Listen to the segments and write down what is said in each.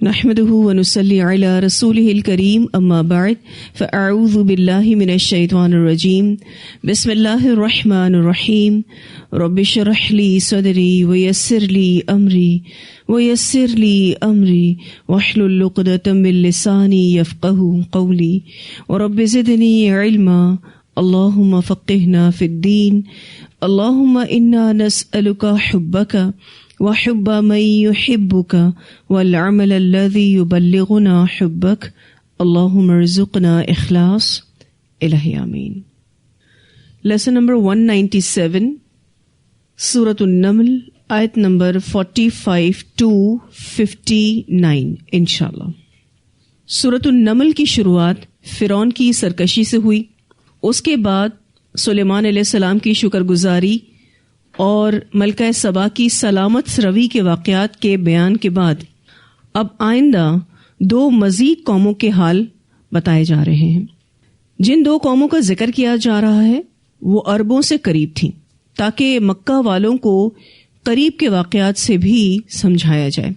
نحمده ونصلي على رسوله الكريم اما بعد فاعوذ بالله من الشيطان الرجيم بسم الله الرحمن الرحيم رب اشرح لي صدري ويسر لي امري واحلل عقدة من لساني يفقهوا قولي ورب زدني علما اللهم فقهنا في الدين اللهم انا نسألك حبك وحب من يحبك والعمل الذي يبلغنا حبك اللهم ارزقنا اخلاص الہی آمین۔ لیسن نمبر 197 سورۃ النمل آیت نمبر 45 to 59 انشاءاللہ۔ سورۃ النمل کی شروعات فرعون کی سرکشی سے ہوئی، اس کے بعد سلیمان علیہ السلام کی شکر گزاری اور ملکہ سبا کی سلامت روی کے واقعات کے بیان کے بعد اب آئندہ دو مزید قوموں کے حال بتائے جا رہے ہیں۔ جن دو قوموں کا ذکر کیا جا رہا ہے وہ عربوں سے قریب تھیں، تاکہ مکہ والوں کو قریب کے واقعات سے بھی سمجھایا جائے۔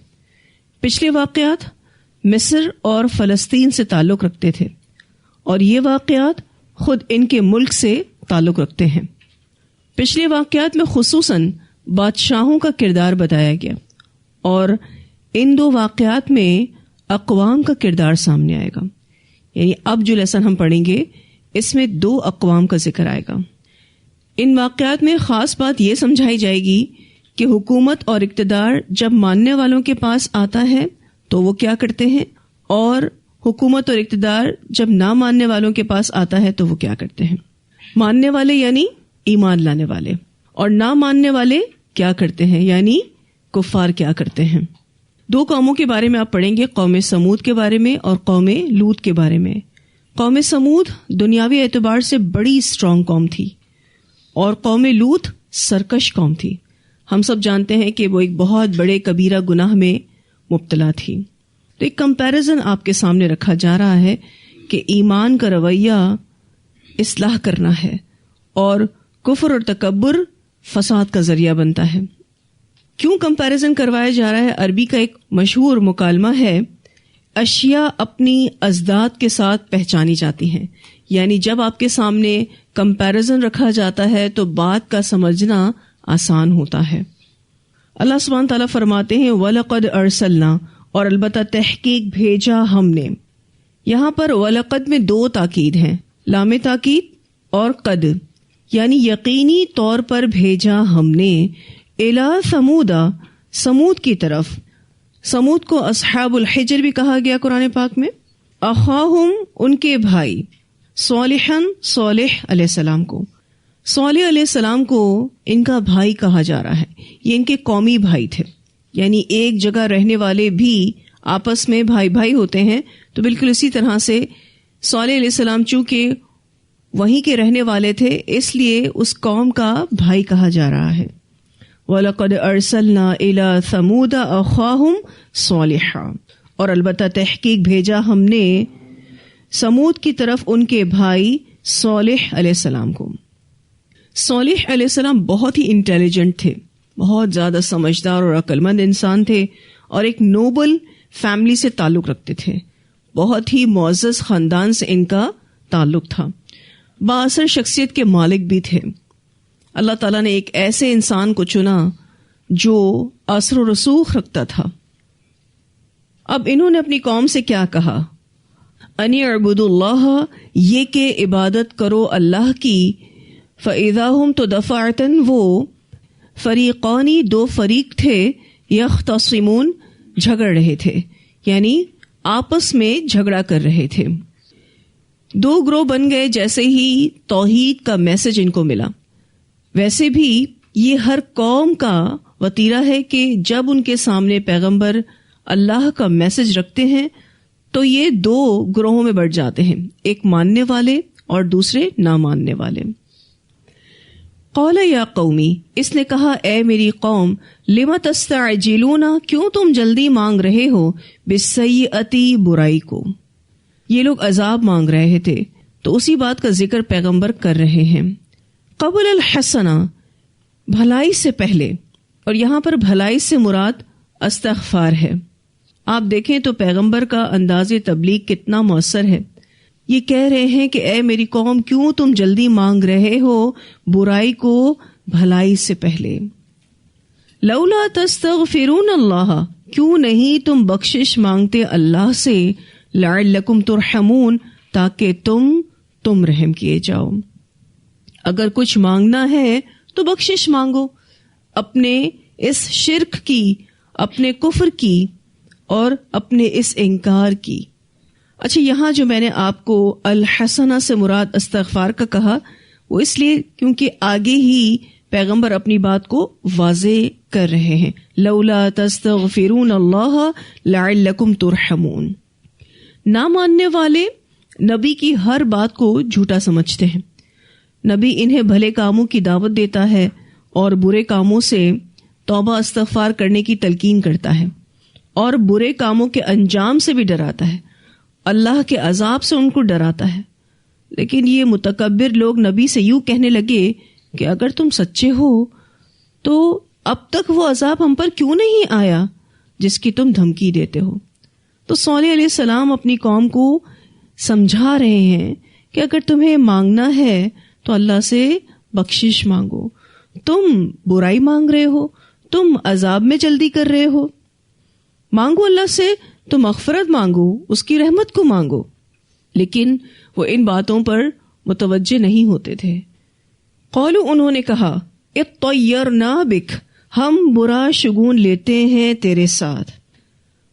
پچھلے واقعات مصر اور فلسطین سے تعلق رکھتے تھے اور یہ واقعات خود ان کے ملک سے تعلق رکھتے ہیں۔ پچھلے واقعات میں خصوصاً بادشاہوں کا کردار بتایا گیا اور ان دو واقعات میں اقوام کا کردار سامنے آئے گا، یعنی اب جو لیسن ہم پڑھیں گے اس میں دو اقوام کا ذکر آئے گا۔ ان واقعات میں خاص بات یہ سمجھائی جائے گی کہ حکومت اور اقتدار جب ماننے والوں کے پاس آتا ہے تو وہ کیا کرتے ہیں، اور حکومت اور اقتدار جب نہ ماننے والوں کے پاس آتا ہے تو وہ کیا کرتے ہیں۔ ماننے والے یعنی ایمان لانے والے، اور نہ ماننے والے کیا کرتے ہیں یعنی کفار کیا کرتے ہیں۔ دو قوموں کے بارے میں آپ پڑھیں گے، قوم سمود کے بارے میں اور قوم لوط کے بارے میں۔ قوم سمود دنیاوی اعتبار سے بڑی اسٹرانگ قوم تھی اور قوم لوط سرکش قوم تھی۔ ہم سب جانتے ہیں کہ وہ ایک بہت بڑے کبیرہ گناہ میں مبتلا تھی۔ تو ایک کمپیریزن آپ کے سامنے رکھا جا رہا ہے کہ ایمان کا رویہ اصلاح کرنا ہے اور کفر اور تکبر فساد کا ذریعہ بنتا ہے۔ کیوں کمپیریزن کروایا جا رہا ہے؟ عربی کا ایک مشہور مکالمہ ہے، اشیاء اپنی ازداد کے ساتھ پہچانی جاتی ہیں، یعنی جب آپ کے سامنے کمپیریزن رکھا جاتا ہے تو بات کا سمجھنا آسان ہوتا ہے۔ اللہ سبحانہ تعالیٰ فرماتے ہیں وَلَقَدْ أَرْسَلْنَا، اور البتہ تحقیق بھیجا ہم نے۔ یہاں پر وَلَقَدْ میں دو تاکید ہیں، لام تاکید اور قد، یعنی یقینی طور پر بھیجا ہم نے، الی ثمودا، سمود کی طرف۔ سمود کو اصحاب الحجر بھی کہا گیا قرآن پاک میں۔ اخاہم، ان کے بھائی، صالحا، صالح علیہ السلام کو۔ صالح علیہ السلام کو ان کا بھائی کہا جا رہا ہے، یہ ان کے قومی بھائی تھے، یعنی ایک جگہ رہنے والے بھی آپس میں بھائی بھائی ہوتے ہیں، تو بالکل اسی طرح سے صالح علیہ السلام چونکہ وہیں کے رہنے والے تھے اس لیے اس قوم کا بھائی کہا جا رہا ہے۔ وَلَقَدْ أَرْسَلْنَا إِلَىٰ ثَمُودَ أَخَاهُمْ صَالِحًا، اور البتہ تحقیق بھیجا ہم نے سمود کی طرف ان کے بھائی صالح علیہ السلام کو۔ صالح علیہ السلام بہت ہی انٹیلیجنٹ تھے، بہت زیادہ سمجھدار اور عقل مند انسان تھے، اور ایک نوبل فیملی سے تعلق رکھتے تھے، بہت ہی معزز خاندان سے ان کا تعلق تھا، بااثر شخصیت کے مالک بھی تھے۔ اللہ تعالیٰ نے ایک ایسے انسان کو چنا جو اثر و رسوخ رکھتا تھا۔ اب انہوں نے اپنی قوم سے کیا کہا؟ انی اعبدوا اللہ، یہ کہ عبادت کرو اللہ کی، فاذا ہم، تو دفعتاً وہ، فریقانی، دو فریق تھے، یختصمون، جھگڑ رہے تھے، یعنی آپس میں جھگڑا کر رہے تھے۔ دو گروہ بن گئے جیسے ہی توحید کا میسج ان کو ملا۔ ویسے بھی یہ ہر قوم کا وتیرہ ہے کہ جب ان کے سامنے پیغمبر اللہ کا میسج رکھتے ہیں تو یہ دو گروہوں میں بٹ جاتے ہیں، ایک ماننے والے اور دوسرے نہ ماننے والے۔ قال یا قومی، اس نے کہا اے میری قوم، لم تستعجلون، کیوں تم جلدی مانگ رہے ہو، بالسیئۃ، برائی کو۔ یہ لوگ عذاب مانگ رہے تھے تو اسی بات کا ذکر پیغمبر کر رہے ہیں۔ قبل الحسنہ، بھلائی سے پہلے، اور یہاں پر بھلائی سے مراد استغفار ہے، آپ دیکھیں تو پیغمبر کا انداز تبلیغ کتنا مؤثر ہے. یہ کہہ رہے ہیں کہ اے میری قوم، کیوں تم جلدی مانگ رہے ہو برائی کو بھلائی سے پہلے. لولا تستغفرون اللہ، کیوں نہیں تم بخشش مانگتے اللہ سے، لعلکم ترحمون، تاکہ تم رحم کیے جاؤ. اگر کچھ مانگنا ہے تو بخشش مانگو، اپنے اس شرک کی، اپنے کفر کی اور اپنے اس انکار کی. اچھا، یہاں جو میں نے آپ کو الحسنہ سے مراد استغفار کا کہا، وہ اس لیے کیونکہ آگے ہی پیغمبر اپنی بات کو واضح کر رہے ہیں. لولا تستغفرون اللہ لعلکم ترحمون. نہ ماننے والے نبی کی ہر بات کو جھوٹا سمجھتے ہیں. نبی انہیں بھلے کاموں کی دعوت دیتا ہے اور برے کاموں سے توبہ استغفار کرنے کی تلقین کرتا ہے، اور برے کاموں کے انجام سے بھی ڈراتا ہے، اللہ کے عذاب سے ان کو ڈراتا ہے. لیکن یہ متکبر لوگ نبی سے یوں کہنے لگے کہ اگر تم سچے ہو تو اب تک وہ عذاب ہم پر کیوں نہیں آیا جس کی تم دھمکی دیتے ہو. تو صالح علیہ السلام اپنی قوم کو سمجھا رہے ہیں کہ اگر تمہیں مانگنا ہے تو اللہ سے بخشش مانگو. تم برائی مانگ رہے ہو، تم عذاب میں جلدی کر رہے ہو، مانگو اللہ سے، تو مغفرت مانگو، اس کی رحمت کو مانگو. لیکن وہ ان باتوں پر متوجہ نہیں ہوتے تھے. قولوا، انہوں نے کہا، اطیرنا بک، ہم برا شگون لیتے ہیں تیرے ساتھ،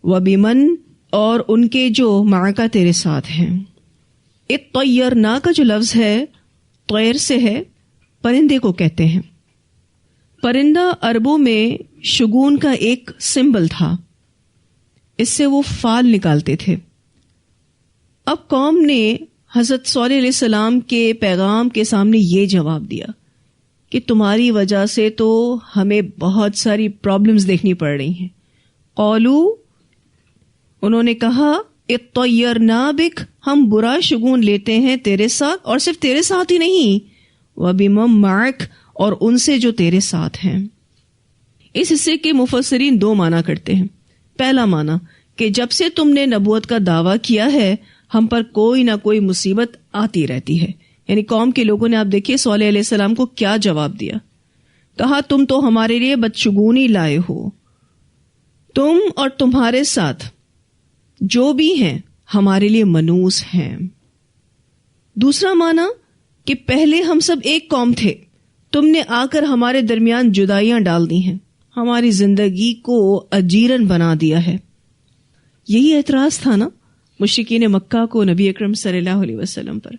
وبمن، اور ان کے جو معاکا تیرے ساتھ ہیں. اطیرنا کا جو لفظ ہے طیر سے ہے، پرندے کو کہتے ہیں. پرندہ عربوں میں شگون کا ایک سمبل تھا، اس سے وہ فال نکالتے تھے. اب قوم نے حضرت صالح علیہ السلام کے پیغام کے سامنے یہ جواب دیا کہ تمہاری وجہ سے تو ہمیں بہت ساری پرابلمز دیکھنی پڑ رہی ہیں. قولو، انہوں نے کہا، اطیرنا بک، ہم برا شگون لیتے ہیں تیرے ساتھ، اور صرف تیرے ساتھ ہی نہیں، وبمن معک، اور ان سے جو تیرے ساتھ ہیں. اس حصے کے مفسرین دو معنی کرتے ہیں. پہلا معنی کہ جب سے تم نے نبوت کا دعویٰ کیا ہے ہم پر کوئی نہ کوئی مصیبت آتی رہتی ہے. یعنی قوم کے لوگوں نے، آپ دیکھیے صالح علیہ السلام کو کیا جواب دیا. کہا، تم تو ہمارے لیے بدشگونی لائے ہو، تم اور تمہارے ساتھ جو بھی ہیں ہمارے لیے منوس ہیں. دوسرا معنی کہ پہلے ہم سب ایک قوم تھے، تم نے آ کر ہمارے درمیان جدائیاں ڈال دی ہیں، ہماری زندگی کو اجیرن بنا دیا ہے. یہی اعتراض تھا نا مشرکین مکہ کو نبی اکرم صلی اللہ علیہ وسلم پر.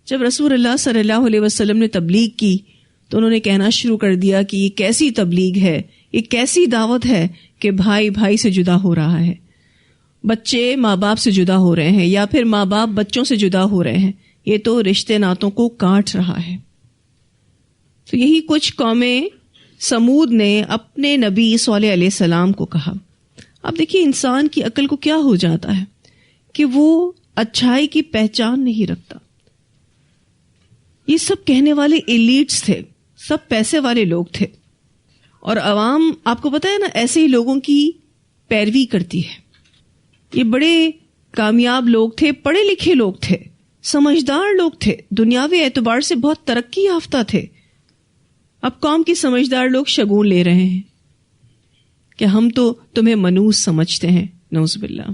جب رسول اللہ صلی اللہ علیہ وسلم نے تبلیغ کی تو انہوں نے کہنا شروع کر دیا کہ یہ کیسی تبلیغ ہے، یہ کیسی دعوت ہے کہ بھائی بھائی سے جدا ہو رہا ہے، بچے ماں باپ سے جدا ہو رہے ہیں، یا پھر ماں باپ بچوں سے جدا ہو رہے ہیں. یہ تو رشتے ناتوں کو کاٹ رہا ہے. تو یہی کچھ قومیں سمود نے اپنے نبی صالح علیہ السلام کو کہا. اب دیکھیے انسان کی عقل کو کیا ہو جاتا ہے کہ وہ اچھائی کی پہچان نہیں رکھتا. یہ سب کہنے والے ایلیٹس تھے، سب پیسے والے لوگ تھے، اور عوام آپ کو پتہ ہے نا ایسے ہی لوگوں کی پیروی کرتی ہے. یہ بڑے کامیاب لوگ تھے، پڑھے لکھے لوگ تھے، سمجھدار لوگ تھے، دنیاوی اعتبار سے بہت ترقی یافتہ تھے. اب قوم کی سمجھدار لوگ شگون لے رہے ہیں کہ ہم تو تمہیں منوس سمجھتے ہیں، نعوذ باللہ.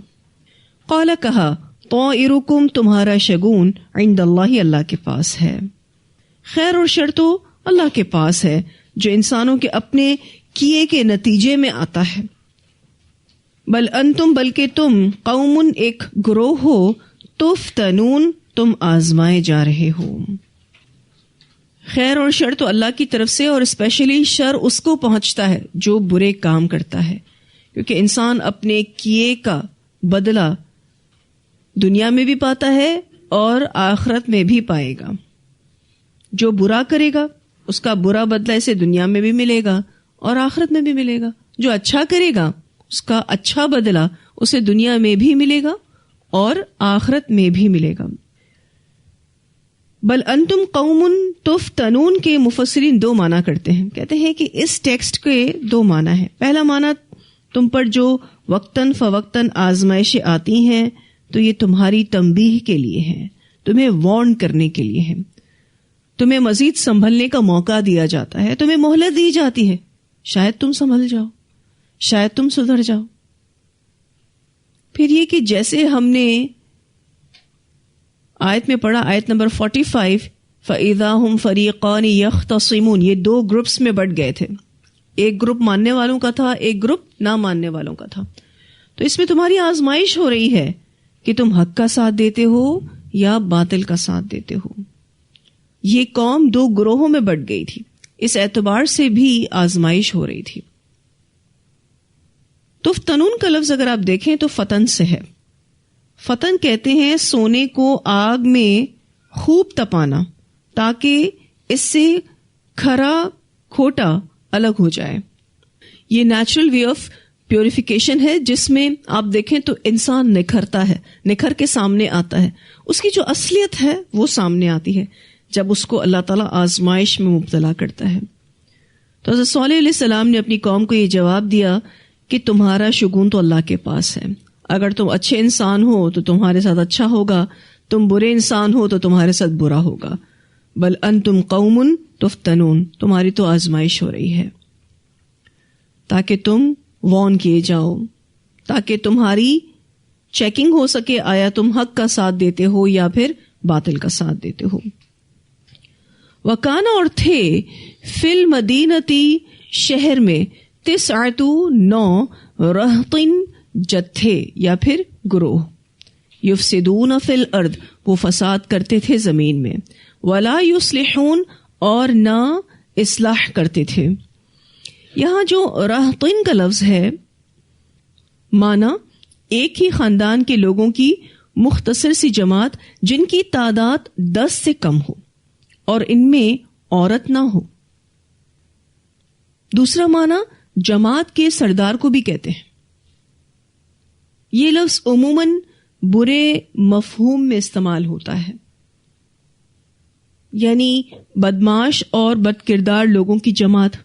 قال، کہا، طائرکم، تمہارا شگون، عند اللہ، اللہ کے پاس ہے. خیر اور شر تو اللہ کے پاس ہے جو انسانوں کے اپنے کیے کے نتیجے میں آتا ہے. بل انتم، بلکہ تم، قوم، ایک گروہ ہو، تفتنون، تم آزمائے جا رہے ہو. خیر اور شر تو اللہ کی طرف سے، اور اسپیشلی شر اس کو پہنچتا ہے جو برے کام کرتا ہے، کیونکہ انسان اپنے کیے کا بدلہ دنیا میں بھی پاتا ہے اور آخرت میں بھی پائے گا. جو برا کرے گا اس کا برا بدلہ اسے دنیا میں بھی ملے گا اور آخرت میں بھی ملے گا. جو اچھا کرے گا اس کا اچھا بدلہ اسے دنیا میں بھی ملے گا اور آخرت میں بھی ملے گا. بل انتم قوم تفتنون کے مفسرین دو معنی کرتے ہیں. کہتے ہیں کہ اس ٹیکسٹ کے دو معنی ہیں. پہلا معنی، تم پر جو وقتاً فوقتاً آزمائشیں آتی ہیں تو یہ تمہاری تنبیہ کے لیے ہیں، تمہیں وارن کرنے کے لیے ہیں، تمہیں مزید سنبھلنے کا موقع دیا جاتا ہے، تمہیں مہلت دی جاتی ہے، شاید تم سنبھل جاؤ، شاید تم سدھر جاؤ۔ پھر یہ کہ جیسے ہم نے آیت میں پڑھا، آیت نمبر 45، فَإِذَا هُمْ فَرِيقَانِ يَخْتَصِمُونَ، یہ دو گروپس میں بٹ گئے تھے، ایک گروپ ماننے والوں کا تھا، ایک گروپ نہ ماننے والوں کا تھا۔ تو اس میں تمہاری آزمائش ہو رہی ہے کہ تم حق کا ساتھ دیتے ہو یا باطل کا ساتھ دیتے ہو۔ یہ قوم دو گروہوں میں بٹ گئی تھی، اس اعتبار سے بھی آزمائش ہو رہی تھی۔ تفتنون کا لفظ اگر آپ دیکھیں تو فتن سے ہے۔ فتن کہتے ہیں سونے کو آگ میں خوب تپانا تاکہ اس سے کھرا کھوٹا الگ ہو جائے۔ یہ نیچرل وے آف پیوریفیکیشن ہے، جس میں آپ دیکھیں تو انسان نکھرتا ہے، نکھر کے سامنے آتا ہے، اس کی جو اصلیت ہے وہ سامنے آتی ہے جب اس کو اللہ تعالیٰ آزمائش میں مبتلا کرتا ہے۔ تو حضرت صالح علیہ السلام نے اپنی قوم کو یہ جواب دیا کہ تمہارا شگون تو اللہ کے پاس ہے، اگر تم اچھے انسان ہو تو تمہارے ساتھ اچھا ہوگا، تم برے انسان ہو تو تمہارے ساتھ برا ہوگا، بل انتم قوم تفتنون، تمہاری تو آزمائش ہو رہی ہے تاکہ تم وارن کیے جاؤ، تاکہ تمہاری چیکنگ ہو سکے آیا تم حق کا ساتھ دیتے ہو یا پھر باطل کا ساتھ دیتے ہو۔ وکانا، اور تھے، فی المدینتی، شہر میں، 9 رہطن، جتھے یا پھر گروہ، یفسدون فی الارض، وہ فساد کرتے تھے زمین میں، ولا یصلحون، اور نہ اصلاح کرتے تھے۔ یہاں جو رہطن کا لفظ ہے، معنی ایک ہی خاندان کے لوگوں کی مختصر سی جماعت جن کی تعداد 10 سے کم ہو اور ان میں عورت نہ ہو۔ دوسرا معنی جماعت کے سردار کو بھی کہتے ہیں۔ یہ لفظ عموماً برے مفہوم میں استعمال ہوتا ہے، یعنی بدمعاش اور بد کردار لوگوں کی جماعت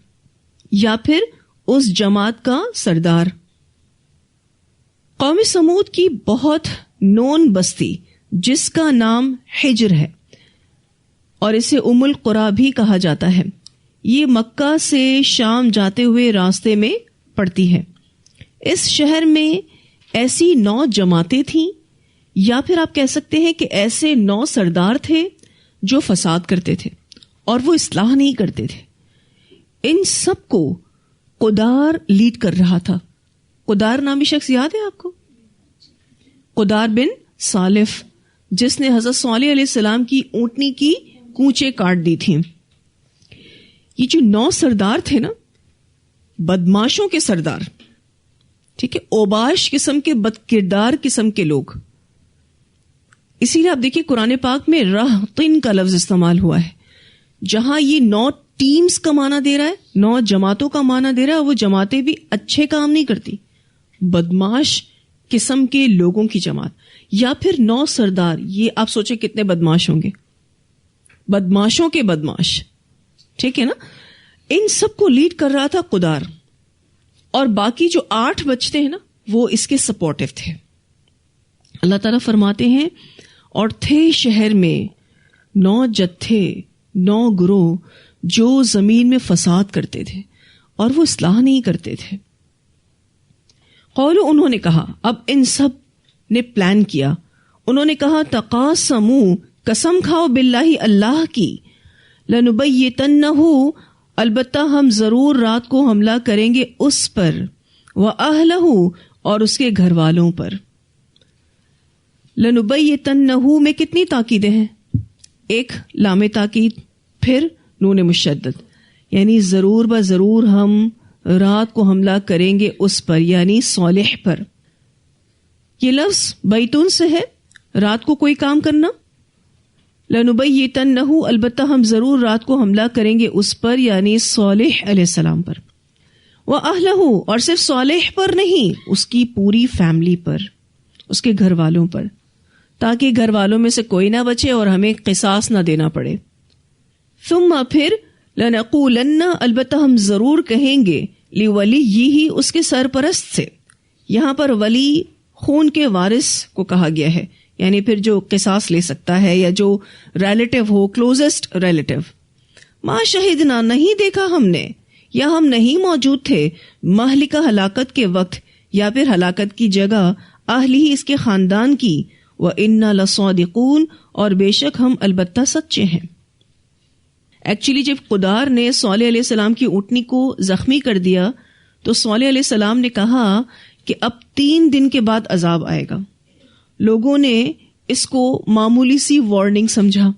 یا پھر اس جماعت کا سردار۔ قوم سمود کی بہت نون بستی جس کا نام حجر ہے اور اسے ام القریٰ بھی کہا جاتا ہے، یہ مکہ سے شام جاتے ہوئے راستے میں پڑتی ہے۔ اس شہر میں ایسی 9 جماعتیں تھیں، یا پھر آپ کہہ سکتے ہیں کہ ایسے 9 سردار تھے جو فساد کرتے تھے اور وہ اصلاح نہیں کرتے تھے۔ ان سب کو قدار لیڈ کر رہا تھا۔ قدار نامی شخص یاد ہے آپ کو؟ قدار بن سالف، جس نے حضرت صالح علیہ السلام کی اونٹنی کی کونچیں کاٹ دی تھیں۔ یہ جو 9 سردار تھے نا، بدماشوں کے سردار، ٹھیک ہے، اوباش قسم کے، بد کردار قسم کے لوگ۔ اسی لیے آپ دیکھیے قرآن پاک میں رہطن کا لفظ استعمال ہوا ہے، جہاں یہ 9 ٹیمز کا معنی دے رہا ہے، 9 جماعتوں کا معنی دے رہا ہے، وہ جماعتیں بھی اچھے کام نہیں کرتی، بدماش قسم کے لوگوں کی جماعت، یا پھر 9 سردار۔ یہ آپ سوچیں کتنے بدماش ہوں گے، بدماشوں کے بدماش، ٹھیک ہے نا۔ ان سب کو لیڈ کر رہا تھا قدار، اور باقی جو 8 بچتے ہیں نا وہ اس کے سپورٹیو تھے۔ اللہ تعالیٰ فرماتے ہیں، اور تھے شہر میں 9 جتھے، 9 گروہ جو زمین میں فساد کرتے تھے اور وہ اصلاح نہیں کرتے تھے۔ قولوا، انہوں نے کہا، اب ان سب نے پلان کیا، انہوں نے کہا، تقاسموا، قسم کھاؤ، باللہ، اللہ کی، لنبیتنہ، البتہ ہم ضرور رات کو حملہ کریں گے اس پر، وَأَهْلَهُ، اور اس کے گھر والوں پر۔ لنبیتنہ میں کتنی تاکیدیں ہیں؟ ایک لام تاکید، پھر نون مشدد، یعنی ضرور بضرور ہم رات کو حملہ کریں گے اس پر، یعنی صالح پر۔ یہ لفظ بیتون سے ہے، رات کو کوئی کام کرنا۔ لنبیتنہ، البتہ ہم ضرور رات کو حملہ کریں گے اس پر، یعنی صالح علیہ السلام پر۔ وَأَهْلَهُ، اور صرف صالح پر نہیں، اس کی پوری فیملی پر، اس کے گھر والوں پر، تاکہ گھر والوں میں سے کوئی نہ بچے اور ہمیں قصاص نہ دینا پڑے۔ ثم، پھر، لنقولن، البتہ ہم ضرور کہیں گے، لولیہ، اس کے سرپرست سے، یہاں پر ولی خون کے وارث کو کہا گیا ہے، یعنی پھر جو قصاص لے سکتا ہے یا جو ریلیٹو ہو، کلوزسٹ ریلیٹو. ما شہدنا، نہیں دیکھا ہم نے یا ہم نہیں موجود تھے، مہلکہ ہلاکت کے وقت یا پھر ہلاکت کی جگہ، اہلی اس کے خاندان کی، وَإِنَّا لَصَادِقُونَ اور بے شک ہم البتہ سچے ہیں. ایکچولی جب قدار نے صالح علیہ السلام کی اونٹنی کو زخمی کر دیا تو صالح علیہ السلام نے کہا کہ اب 3 دن کے بعد عذاب آئے گا. لوگوں نے اس کو معمولی سی وارننگ سمجھا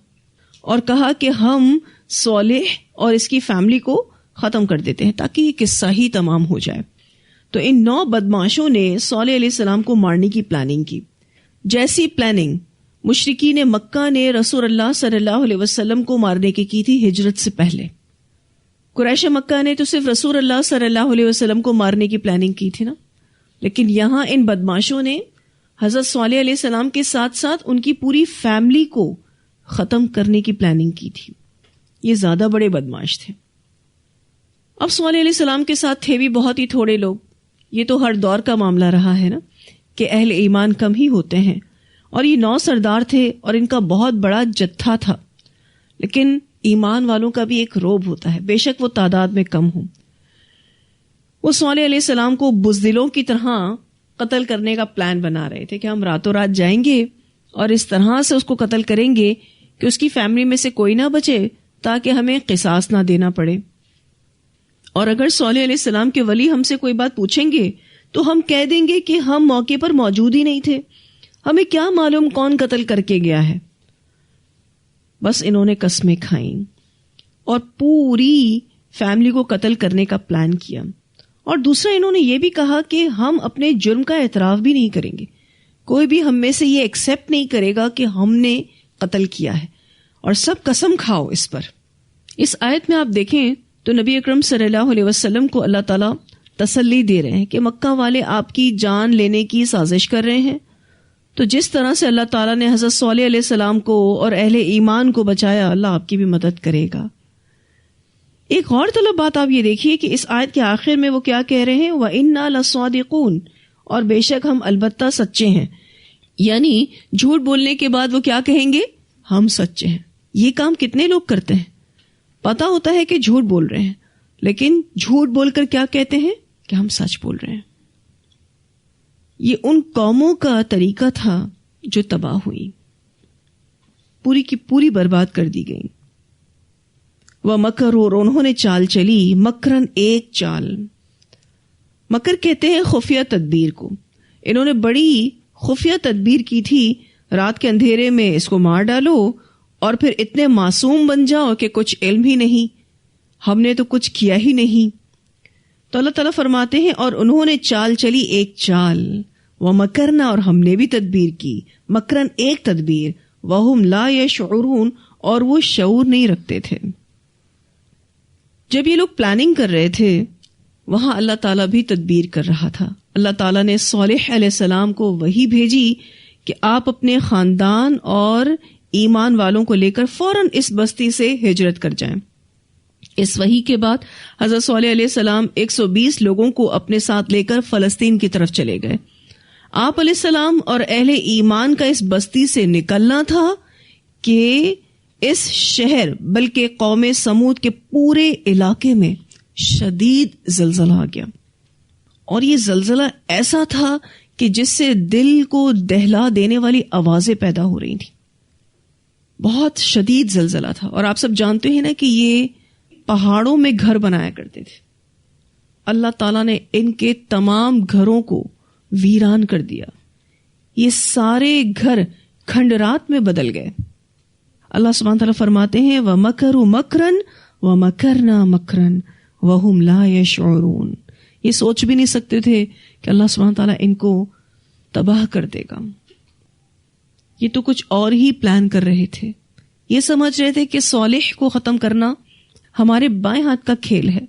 اور کہا کہ ہم صالح اور اس کی فیملی کو ختم کر دیتے ہیں تاکہ یہ قصہ ہی تمام ہو جائے. تو ان 9 بدماشوں نے صالح علیہ السلام کو مارنے کی پلاننگ کی. جیسی پلاننگ مشرکین مکہ نے رسول اللہ صلی اللہ علیہ وسلم کو مارنے کی تھی ہجرت سے پہلے. قریش مکہ نے تو صرف رسول اللہ صلی اللہ علیہ وسلم کو مارنے کی پلاننگ کی تھی نا، لیکن یہاں ان بدماشوں نے حضرت صالح علیہ السلام کے ساتھ ساتھ ان کی پوری فیملی کو ختم کرنے کی پلاننگ کی تھی. یہ زیادہ بڑے بدماش تھے. اب صالح علیہ السلام کے ساتھ تھے بھی بہت ہی تھوڑے لوگ. یہ تو ہر دور کا معاملہ رہا ہے نا کہ اہل ایمان کم ہی ہوتے ہیں، اور یہ 9 سردار تھے اور ان کا بہت بڑا جتھا تھا، لیکن ایمان والوں کا بھی ایک روب ہوتا ہے، بے شک وہ تعداد میں کم ہوں. وہ صالح علیہ السلام کو بزدلوں کی طرح قتل کرنے کا پلان بنا رہے تھے کہ ہم راتوں رات جائیں گے اور اس طرح سے اس کو قتل کریں گے کہ اس کی فیملی میں سے کوئی نہ بچے تاکہ ہمیں قصاص نہ دینا پڑے. اور اگر صالح علیہ السلام کے ولی ہم سے کوئی بات پوچھیں گے تو ہم کہہ دیں گے کہ ہم موقع پر موجود ہی نہیں تھے، ہمیں کیا معلوم کون قتل کر کے گیا ہے. بس انہوں نے قسمیں کھائیں اور پوری فیملی کو قتل کرنے کا پلان کیا. اور دوسرا انہوں نے یہ بھی کہا کہ ہم اپنے جرم کا اعتراف بھی نہیں کریں گے، کوئی بھی ہم میں سے یہ ایکسیپٹ نہیں کرے گا کہ ہم نے قتل کیا ہے، اور سب قسم کھاؤ اس پر. اس آیت میں آپ دیکھیں تو نبی اکرم صلی اللہ علیہ وسلم کو اللہ تعالیٰ تسلی دے رہے ہیں کہ مکہ والے آپ کی جان لینے کی سازش کر رہے ہیں. تو جس طرح سے اللہ تعالیٰ نے حضرت صالح علیہ السلام کو اور اہل ایمان کو بچایا، اللہ آپ کی بھی مدد کرے گا. ایک اور طلب بات آپ یہ دیکھیے کہ اس آیت کے آخر میں وہ کیا کہہ رہے ہیں، وَإِنَّا لَصَادِقُونَ اور بے شک ہم البتہ سچے ہیں. یعنی جھوٹ بولنے کے بعد وہ کیا کہیں گے، ہم سچے ہیں. یہ کام کتنے لوگ کرتے ہیں؟ پتا ہوتا ہے کہ جھوٹ بول رہے ہیں، لیکن جھوٹ بول کر کیا کہتے ہیں کہ ہم سچ بول رہے ہیں. یہ ان قوموں کا طریقہ تھا جو تباہ ہوئی، پوری کی پوری برباد کر دی گئی. وَمَكَرُوا اور انہوں نے چال چلی، مکرن ایک چال. مکر کہتے ہیں خفیہ تدبیر کو. انہوں نے بڑی خفیہ تدبیر کی تھی، رات کے اندھیرے میں اس کو مار ڈالو اور پھر اتنے معصوم بن جاؤ کہ کچھ علم ہی نہیں، ہم نے تو کچھ کیا ہی نہیں. تو اللہ تعالیٰ فرماتے ہیں اور انہوں نے چال چلی ایک چال، وَمَكَرْنَا اور ہم نے بھی تدبیر کی، مکرن ایک تدبیر، وَهُمْ لَا يَشْعُرُونَ اور وہ شعور نہیں رکھتے تھے. جب یہ لوگ پلاننگ کر رہے تھے وہاں اللہ تعالیٰ بھی تدبیر کر رہا تھا. اللہ تعالیٰ نے صالح علیہ السلام کو وحی بھیجی کہ آپ اپنے خاندان اور ایمان والوں کو لے کر فوراً اس بستی سے ہجرت کر جائیں. اس وحی کے بعد حضرت صالح علیہ السلام 120 لوگوں کو اپنے ساتھ لے کر فلسطین کی طرف چلے گئے. آپ علیہ السلام اور اہل ایمان کا اس بستی سے نکلنا تھا کہ اس شہر بلکہ قوم سمود کے پورے علاقے میں شدید زلزلہ آ گیا. اور یہ زلزلہ ایسا تھا کہ جس سے دل کو دہلا دینے والی آوازیں پیدا ہو رہی تھیں. بہت شدید زلزلہ تھا. اور آپ سب جانتے ہیں نا کہ یہ پہاڑوں میں گھر بنایا کرتے تھے. اللہ تعالیٰ نے ان کے تمام گھروں کو ویران کر دیا. یہ سارے گھر کھنڈرات میں بدل گئے. اللہ سبحانہ تعالیٰ فرماتے ہیں وَمَكَرُوا مَكْرًا وَمَكَرْنَا مَكْرًا وَهُمْ لَا يَشْعُرُونَ. یہ سوچ بھی نہیں سکتے تھے کہ اللہ سبحانہ تعالیٰ ان کو تباہ کر دے گا. یہ تو کچھ اور ہی پلان کر رہے تھے. یہ سمجھ رہے تھے کہ صالح کو ختم کرنا ہمارے بائیں ہاتھ کا کھیل ہے،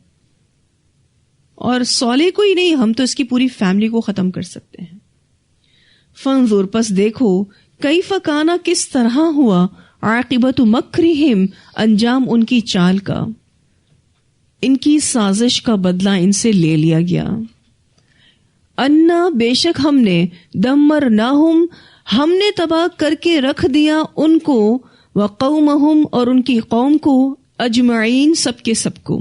اور صالح کو ہی نہیں، ہم تو اس کی پوری فیملی کو ختم کر سکتے ہیں. فانظر پس دیکھو، کیف کان کس طرح ہوا، عاقبت مکرہم انجام ان کی چال کا، ان کی سازش کا بدلہ ان سے لے لیا گیا. انا بے شک ہم نے دمرناہم ہم نے تباہ کر کے رکھ دیا ان کو وقومہم اور ان کی قوم کو اجمعین سب کے سب کو.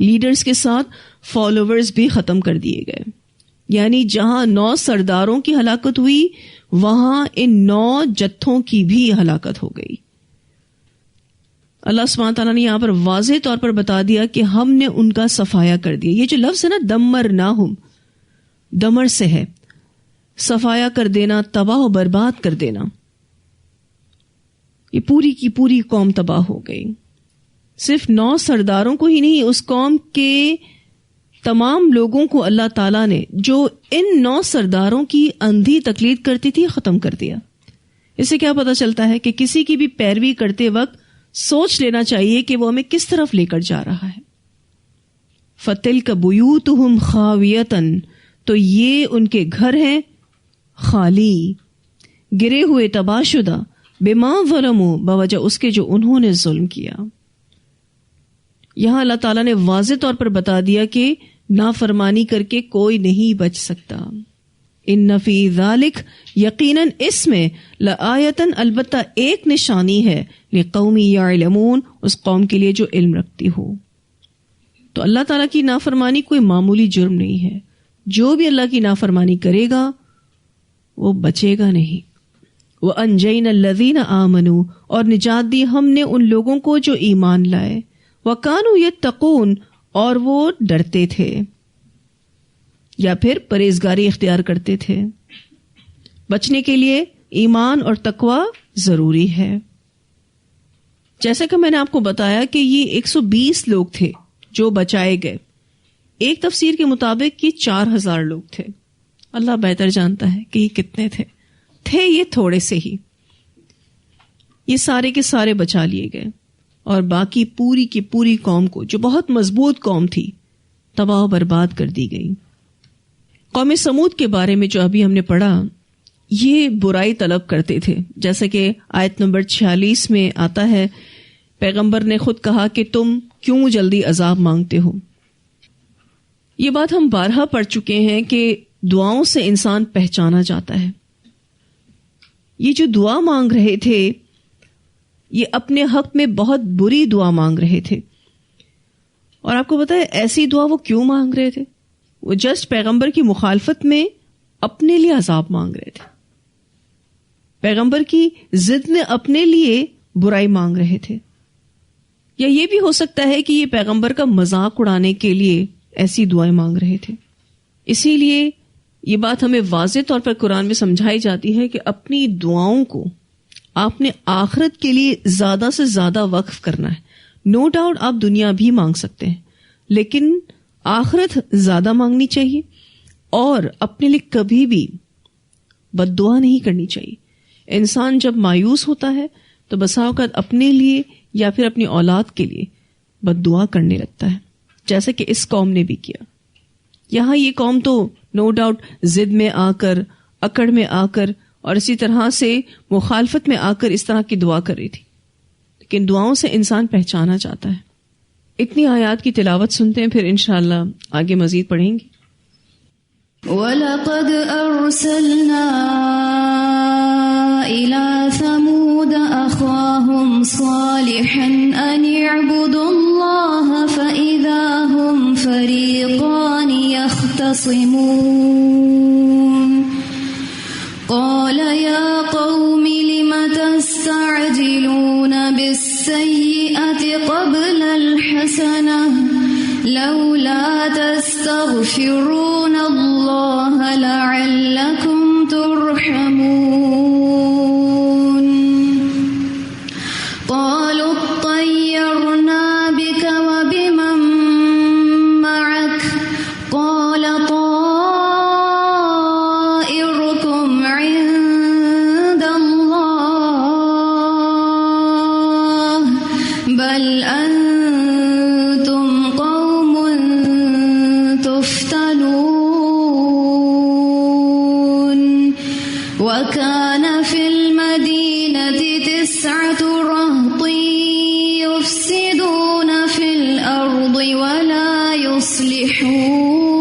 لیڈرز کے ساتھ فالوورز بھی ختم کر دیے گئے. یعنی جہاں 9 سرداروں کی ہلاکت ہوئی وہاں ان 9 جتھوں کی بھی ہلاکت ہو گئی. اللہ سبحانہ تعالیٰ نے یہاں پر واضح طور پر بتا دیا کہ ہم نے ان کا صفایا کر دیا. یہ جو لفظ ہے نا دمرناہم، دمر سے ہے، صفایا کر دینا، تباہ و برباد کر دینا. یہ پوری کی پوری قوم تباہ ہو گئی. صرف 9 سرداروں کو ہی نہیں، اس قوم کے تمام لوگوں کو اللہ تعالیٰ نے جو ان 9 سرداروں کی اندھی تقلید کرتی تھی ختم کر دیا. اس سے کیا پتہ چلتا ہے کہ کسی کی بھی پیروی کرتے وقت سوچ لینا چاہیے کہ وہ ہمیں کس طرف لے کر جا رہا ہے. فَتِلْكَ بُيُوتُهُمْ خَاوِيَةً تو یہ ان کے گھر ہیں خالی، گرے ہوئے، تباہ شدہ، بِمَا ظَلَمُوا بوجہ اس کے جو انہوں نے ظلم کیا. یہاں اللہ تعالیٰ نے واضح طور پر بتا دیا کہ نافرمانی کر کے کوئی نہیں بچ سکتا. ان فی ذالک یقیناً اس میں لآیتن البتہ ایک نشانی ہے لقوم یعلمون اس قوم کے لیے جو علم رکھتی ہو. تو اللہ تعالیٰ کی نافرمانی کوئی معمولی جرم نہیں ہے. جو بھی اللہ کی نافرمانی کرے گا وہ بچے گا نہیں. وَأَنْجَيْنَا الَّذِينَ آمَنُوا اور نجات دی ہم نے ان لوگوں کو جو ایمان لائے. وَكَانُوا يَتَّقُونَ اور وہ ڈرتے تھے یا پھر پرہیزگاری اختیار کرتے تھے. بچنے کے لیے ایمان اور تقوی ضروری ہے. جیسا کہ میں نے آپ کو بتایا کہ یہ 120 لوگ تھے جو بچائے گئے. ایک تفسیر کے مطابق یہ 4000 لوگ تھے. اللہ بہتر جانتا ہے کہ یہ کتنے تھے یہ تھوڑے سے ہی. یہ سارے کے سارے بچا لیے گئے اور باقی پوری کی پوری قوم کو جو بہت مضبوط قوم تھی تباہ و برباد کر دی گئی. قوم سمود کے بارے میں جو ابھی ہم نے پڑھا یہ برائی طلب کرتے تھے. جیسا کہ آیت نمبر 46 میں آتا ہے پیغمبر نے خود کہا کہ تم کیوں جلدی عذاب مانگتے ہو. یہ بات ہم بارہا پڑھ چکے ہیں کہ دعاؤں سے انسان پہچانا جاتا ہے. یہ جو دعا مانگ رہے تھے یہ اپنے حق میں بہت بری دعا مانگ رہے تھے. اور آپ کو پتہ ہے ایسی دعا وہ کیوں مانگ رہے تھے؟ وہ جسٹ پیغمبر کی مخالفت میں اپنے لیے عذاب مانگ رہے تھے. پیغمبر کی ضد میں اپنے لیے برائی مانگ رہے تھے. یا یہ بھی ہو سکتا ہے کہ یہ پیغمبر کا مذاق اڑانے کے لیے ایسی دعائیں مانگ رہے تھے. اسی لیے یہ بات ہمیں واضح طور پر قرآن میں سمجھائی جاتی ہے کہ اپنی دعاؤں کو آپ نے آخرت کے لیے زیادہ سے زیادہ وقف کرنا ہے. نو ڈاؤٹ آپ دنیا بھی مانگ سکتے ہیں لیکن آخرت زیادہ مانگنی چاہیے اور اپنے لیے کبھی بھی بد دعا نہیں کرنی چاہیے. انسان جب مایوس ہوتا ہے تو بسا اوقات اپنے لیے یا پھر اپنی اولاد کے لیے بد دعا کرنے لگتا ہے جیسا کہ اس قوم نے بھی کیا. یہاں یہ قوم تو نو ڈاؤٹ ضد میں آ کر، اکڑ میں آ کر اور اسی طرح سے مخالفت میں آ کر اس طرح کی دعا کر رہی تھی. لیکن دعاؤں سے انسان پہچانا چاہتا ہے. اتنی آیات کی تلاوت سنتے ہیں پھر انشاءاللہ آگے مزید پڑھیں گے. وَلَقَدْ أَرْسَلْنَا إِلَى ثَمُودَ أَخَاهُمْ صَالِحًا أَنِ اعْبُدُوا اللَّهَ فَإِذَا هُمْ فَرِيقَانِ يَخْتَصِمُونَ قَالَ يَا قَوْمِ لِمَ تَسْتَعْجِلُونَ بِالسَّيِّئَةِ قَبْلَ الْحَسَنَةِ لَوْلَا تَسْتَغْفِرُونَ اللَّهَ لَعَلَّكُمْ تُرْحَمُونَ قَالُوا اطَّيَّرْنَا بِكَ وَبِمَن مَّعَكَ قَالَ طَائِرُكُمْ عِندَ اللَّهِ بَلْ أَنتُمْ قَوْمٌ تُفْتَنُونَ وَكَانَ فِي الْمَدِينَةِ 9 رَهْطٍ يُفْسِدُونَ فِي الْأَرْضِ وَلَا يُصْلِحُونَ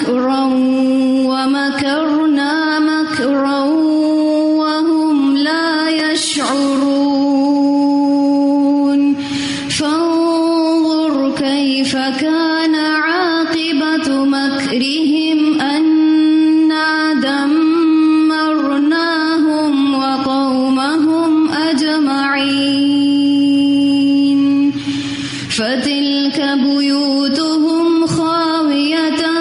مكرا ومكرنا مكرا وهم لا يشعرون فانظر كيف كان عاقبة مكرهم أنا دمرناهم وقومهم أجمعين فتلك بيوتهم خاوية